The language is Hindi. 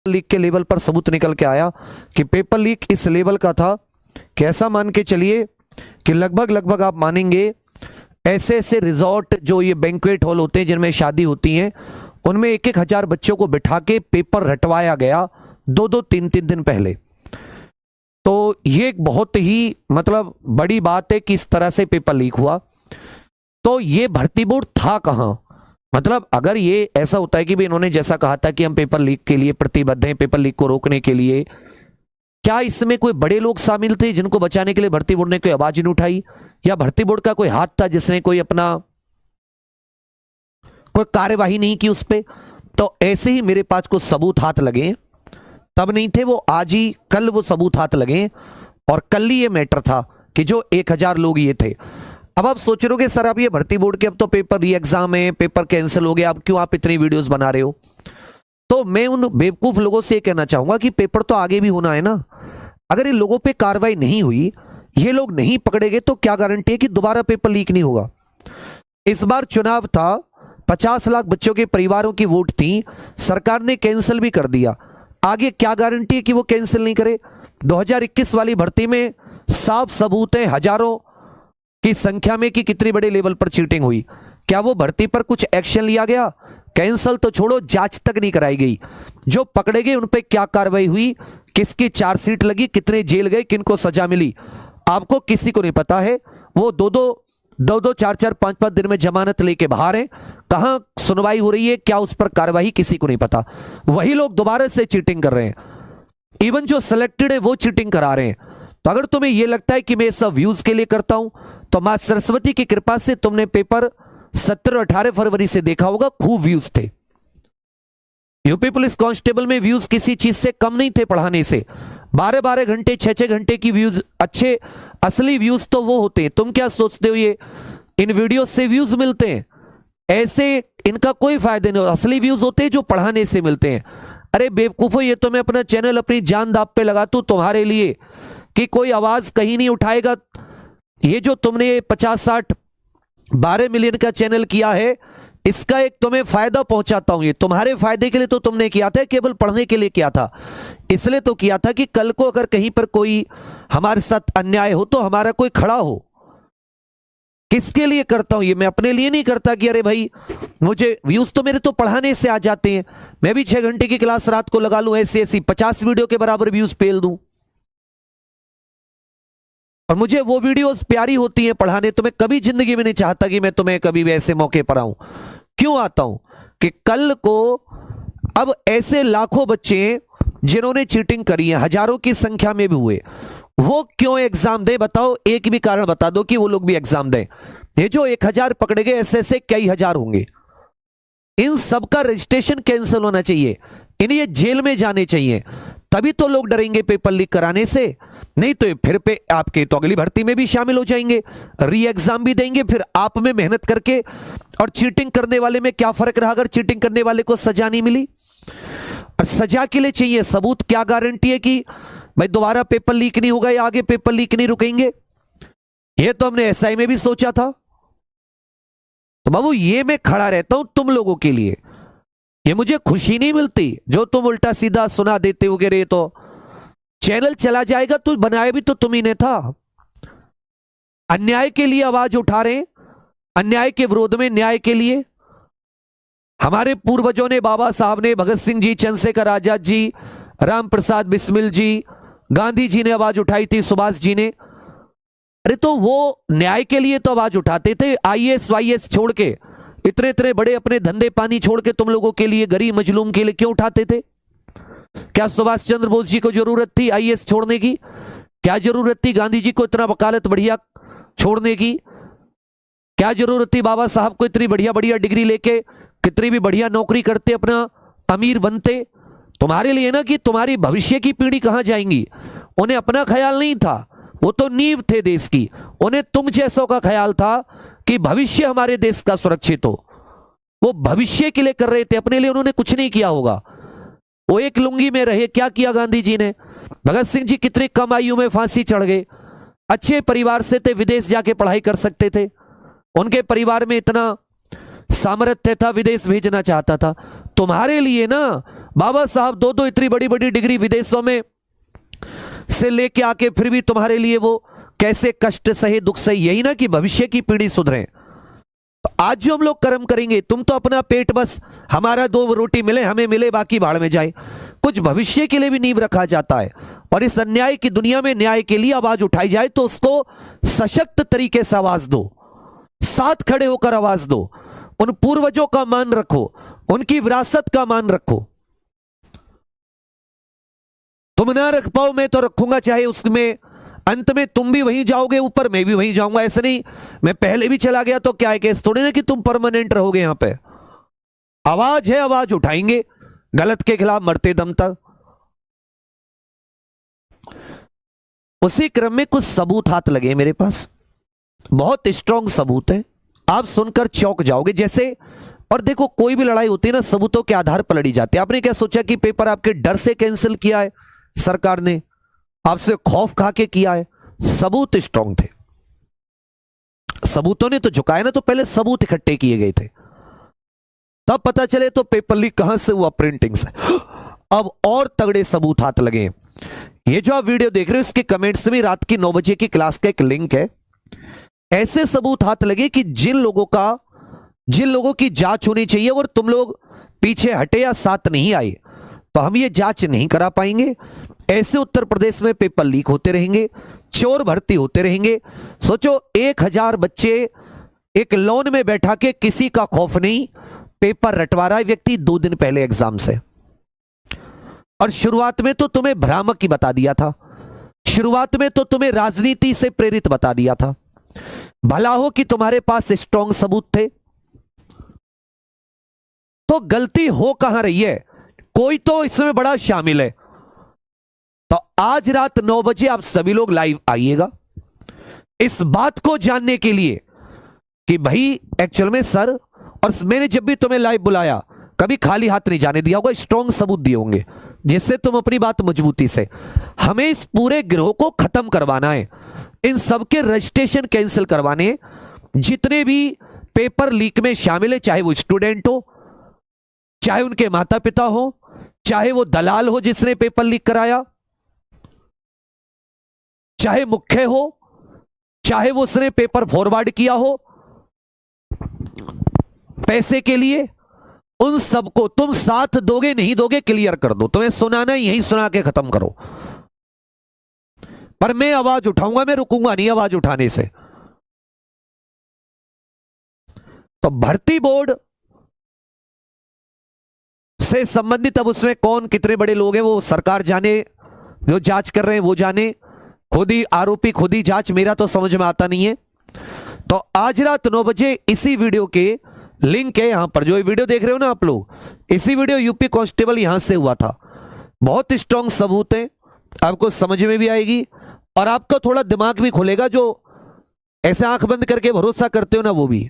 लीक के लेवल पर सबूत निकल के आया कि पेपर लीक इस लेवल का था कि ऐसा मान के चलिए कि लगभग आप मानेंगे ऐसे ऐसे रिजॉर्ट जो ये बैंक्वेट हॉल होते हैं जिनमें शादी होती हैं उनमें 1,000 बच्चों को बिठा के पेपर रटवाया गया 2-2 3-3 दिन पहले। तो ये एक बहुत ही मतलब बड़ी बात है कि इस तरह से पेपर लीक हुआ। तो ये भर्ती बोर्ड था कहां? मतलब अगर ये ऐसा होता है कि भी इन्होंने जैसा कहा था कि हम पेपर लीक के लिए प्रतिबद्ध हैं, पेपर लीक को रोकने के लिए, क्या इसमें कोई बड़े लोग शामिल थे जिनको बचाने के लिए भर्ती बोर्ड ने कोई आवाज नहीं उठाई, या भर्ती बोर्ड का कोई हाथ था जिसने कोई अपना कोई कार्यवाही नहीं की उस पर? तो ऐसे ही मेरे पास कुछ सबूत हाथ लगे, तब नहीं थे वो, आज ही कल वो सबूत हाथ लगे और कल ही ये मैटर था कि जो 1,000 लोग ये थे। अब आप सोच रहे हो कि सर आप ये भर्ती बोर्ड के अब तो पेपर री एग्जाम है, पेपर कैंसिल हो गया, अब क्यों आप इतनी वीडियोस बना रहे हो? तो मैं उन बेवकूफ लोगों से कहना चाहूंगा कि पेपर तो आगे भी होना है ना। अगर इन लोगों पे कार्रवाई नहीं हुई, ये लोग नहीं पकड़े गए, तो क्या गारंटी है कि दोबारा पेपर लीक नहीं होगा? इस बार चुनाव था, 50 लाख बच्चों के परिवारों की वोट थी, सरकार ने कैंसिल भी कर दिया। आगे क्या गारंटी है कि वो कैंसिल नहीं करे? 2021 वाली भर्ती में साफ सबूत है हजारों की संख्या में कि कितनी बड़े लेवल पर चीटिंग हुई। क्या वो भर्ती पर कुछ एक्शन लिया गया? कैंसिल तो छोड़ो, जांच तक नहीं कराई गई। जो पकड़े गए उन पे क्या कार्रवाई हुई, किसकी चार्जशीट लगी, कितने जेल गए, किनको सजा मिली, आपको किसी को नहीं पता है। वो दो 4-4 5-5 दिन में जमानत लेके बाहर हैं, कहां सुनवाई हो रही है, क्या उस पर कार्रवाई, किसी को नहीं पता। वही लोग दोबारा से चीटिंग कर रहे हैं, इवन जो सिलेक्टेड है वो चीटिंग करा रहे हैं। तो अगर तुम्हें यह लगता है कि मैं सब व्यूज के लिए करता हूं, तो मां सरस्वती की कृपा से तुमने पेपर 17 और 18 फरवरी से देखा होगा, खूब व्यूज थे। यूपी पुलिस कांस्टेबल में व्यूज किसी चीज से कम नहीं थे पढ़ाने से। 12-12 घंटे 6-6 घंटे की व्यूज, अच्छे असली व्यूज तो वो होते हैं। तुम क्या सोचते हो ये इन वीडियो से व्यूज मिलते हैं? ऐसे इनका कोई फायदा नहीं। असली व्यूज होते हैं जो पढ़ाने से मिलते हैं। अरे बेवकूफो, ये तो मैं अपना चैनल अपनी जान दाव पे लगाता हूं तुम्हारे लिए कि कोई आवाज कहीं नहीं उठाएगा। ये जो तुमने 50-60 12 मिलियन का चैनल किया है, इसका एक तुम्हें फायदा पहुंचाता हूं। ये तुम्हारे फायदे के लिए तो तुमने किया था, केवल पढ़ने के लिए किया था। इसलिए तो किया था कि कल को अगर कहीं पर कोई हमारे साथ अन्याय हो तो हमारा कोई खड़ा हो। किसके लिए करता हूं ये? मैं अपने लिए नहीं करता कि अरे भाई मुझे व्यूज तो मेरे तो पढ़ाने से आ जाते हैं, मैं भी 6 घंटे की क्लास रात को लगा लूं, ऐसी 50 वीडियो के बराबर व्यूज पेल दूं, और मुझे वो वीडियोस प्यारी होती हैं पढ़ाने। तो मैं कभी जिंदगी में नहीं चाहता कि मैं तुम्हें कभी भी ऐसे मौके पर आऊं। क्यों आता हूं? कि कल को अब ऐसे लाखों बच्चे जिन्होंने चीटिंग करी है, हजारों की संख्या में भी हुए, वो क्यों एग्जाम दे? बताओ, एक भी कारण बता दो कि वो लोग भी एग्जाम दें। ये जो 1,000 पकड़े गए, ऐसे कई हजार होंगे। इन सबका रजिस्ट्रेशन कैंसिल होना चाहिए, इन्हें जेल में जाने चाहिए, तभी तो लोग डरेंगे पेपर लीक कराने से। नहीं तो फिर पे आपके तो अगली भर्ती में भी शामिल हो जाएंगे, री एग्जाम भी देंगे, फिर आप में मेहनत करके। और चीटिंग करने वाले में क्या फर्क रहा अगर चीटिंग करने वाले को सजा नहीं मिली? और सजा के लिए चाहिए सबूत। क्या गारंटी है कि भाई दोबारा पेपर लीक नहीं होगा या आगे पेपर लीक नहीं रुकेंगे? ये तो हमने एसआई में भी सोचा था। तो बाबू, ये मैं खड़ा रहता हूं तुम लोगों के लिए, ये मुझे खुशी नहीं मिलती जो तुम उल्टा सीधा सुना देते हो। रे तो चैनल चला जाएगा, तो बनाया भी तो तुम ही ने था। अन्याय के लिए आवाज उठा रहे हैं, अन्याय के विरोध में, न्याय के लिए। हमारे पूर्वजों ने, बाबा साहब ने, भगत सिंह जी, चंद्रशेखर आजाद जी, राम प्रसाद बिस्मिल जी, गांधी जी ने आवाज उठाई थी, सुभाष जी ने। अरे तो वो न्याय के लिए तो आवाज उठाते थे। आईएएस वाईएएस छोड़ के, इतने इतने बड़े अपने धंधे पानी छोड़ के तुम लोगों के लिए, गरीब मजलूम के लिए क्यों उठाते थे? क्या सुभाष चंद्र बोस जी को जरूरत थी आईएएस छोड़ने की? क्या जरूरत थी गांधी जी को इतना वकालत बढ़िया छोड़ने की? क्या जरूरत थी बाबा साहब को इतनी बढ़िया बढ़िया डिग्री लेके कितनी भी बढ़िया नौकरी करते, अपना अमीर बनते? तुम्हारे लिए ना कि तुम्हारी भविष्य की पीढ़ी कहां जाएंगी, उन्हें अपना ख्याल नहीं था। वो तो नींव थे देश की, उन्हें तुम जैसों का ख्याल था कि भविष्य हमारे देश का सुरक्षित हो। वो भविष्य के लिए कर रहे थे, अपने लिए उन्होंने कुछ नहीं किया होगा। वो एक लुंगी में रहे। क्या किया गांधी जी ने? भगत सिंह जी कितनी कम आयु में फांसी चढ़ गए, अच्छे परिवार से थे, विदेश जाके पढ़ाई कर सकते थे, उनके परिवार में इतना सामर्थ्य था, विदेश भेजना चाहता था। तुम्हारे लिए ना बाबा साहब दो दो इतनी बड़ी बड़ी डिग्री विदेशों में से लेके आके फिर भी तुम्हारे लिए वो कैसे कष्ट सहे, दुख सहे, यही ना कि भविष्य की पीढ़ी सुधरे। तो आज जो हम लोग कर्म करेंगे, तुम तो अपना पेट बस हमारा दो रोटी मिले हमें मिले बाकी भाड़ में जाए, कुछ भविष्य के लिए भी नींव रखा जाता है। और इस अन्याय की दुनिया में न्याय के लिए आवाज उठाई जाए तो उसको सशक्त तरीके से आवाज दो, साथ खड़े होकर आवाज दो, उन पूर्वजों का मान रखो, उनकी विरासत का मान रखो। तुम ना रख पाओ मैं तो रखूंगा, चाहे उसमें अंत में तुम भी वहीं जाओगे ऊपर, मैं भी वहीं जाऊंगा। ऐसे नहीं मैं पहले भी चला गया तो क्या है, केस थोड़ी ना कि तुम परमानेंट रहोगे यहां पे। आवाज है, आवाज उठाएंगे गलत के खिलाफ मरते दम तक। उसी क्रम में कुछ सबूत हाथ लगे मेरे पास, बहुत स्ट्रांग सबूत है, आप सुनकर चौंक जाओगे जैसे। और देखो कोई भी लड़ाई होती है ना सबूतों के आधार पर लड़ी जाती है। आपने क्या सोचा कि पेपर आपके डर से कैंसिल किया है सरकार ने, आपसे खौफ खा के किया है? सबूत स्ट्रांग थे, सबूतों ने तो झुकाया ना, तो पहले सबूत इकट्ठे किए गए थे, तब पता चले तो पेपर लीक कहां से हुआ, प्रिंटिंग से। अब और तगड़े सबूत हाथ लगे। ये जो आप वीडियो देख रहे हो इसके कमेंट्स में रात की 9 बजे की क्लास का एक लिंक है। ऐसे सबूत हाथ लगे कि जिन लोगों की जांच होनी चाहिए और तुम लोग पीछे हटे या साथ नहीं आए तो हम ये जांच नहीं करा पाएंगे। ऐसे उत्तर प्रदेश में पेपर लीक होते रहेंगे, चोर भर्ती होते रहेंगे। सोचो 1000 बच्चे एक लॉन में बैठा के, किसी का खौफ नहीं, पेपर रटवा रहा है व्यक्ति 2 दिन पहले एग्जाम से। और शुरुआत में तो तुम्हें भ्रामक ही बता दिया था, शुरुआत में तो तुम्हें राजनीति से प्रेरित बता दिया था। भला हो कि तुम्हारे पास स्ट्रांग सबूत थे। तो गलती हो कहां रही है, कोई तो इसमें बड़ा शामिल है। तो आज रात 9 बजे आप सभी लोग लाइव आइएगा इस बात को जानने के लिए कि भाई एक्चुअल में सर, और मैंने जब भी तुम्हें लाइव बुलाया कभी खाली हाथ नहीं जाने दिया होगा, स्ट्रांग सबूत दिए होंगे जिससे तुम अपनी बात मजबूती से। हमें इस पूरे गिरोह को खत्म करवाना है, इन सबके रजिस्ट्रेशन कैंसिल करवाने। जितने भी पेपर लीक में शामिल है, चाहे वो स्टूडेंट हो, चाहे उनके माता पिता हो, चाहे वो दलाल हो जिसने पेपर लीक कराया, चाहे मुख्य हो, चाहे वो उसने पेपर फॉरवर्ड किया हो पैसे के लिए, उन सबको तुम साथ दोगे नहीं दोगे क्लियर कर दो। तुम्हें सुनाना यही सुना के खत्म करो। पर मैं आवाज उठाऊंगा, मैं रुकूंगा नहीं आवाज उठाने से। तो भर्ती बोर्ड से संबंधित अब उसमें कौन कितने बड़े लोग हैं वो सरकार जाने, जो जांच कर रहे हैं वो जाने, खुद ही आरोपी खुद ही जांच, मेरा तो समझ में आता नहीं है। तो आज रात 9 बजे इसी वीडियो के लिंक है यहां पर, जो ये वीडियो देख रहे हो ना आप लोग, इसी वीडियो यूपी कांस्टेबल यहां से हुआ था। बहुत स्ट्रांग सबूत है, आपको समझ में भी आएगी और आपका थोड़ा दिमाग भी खुलेगा, जो ऐसे आंख बंद करके भरोसा करते हो ना वो भी।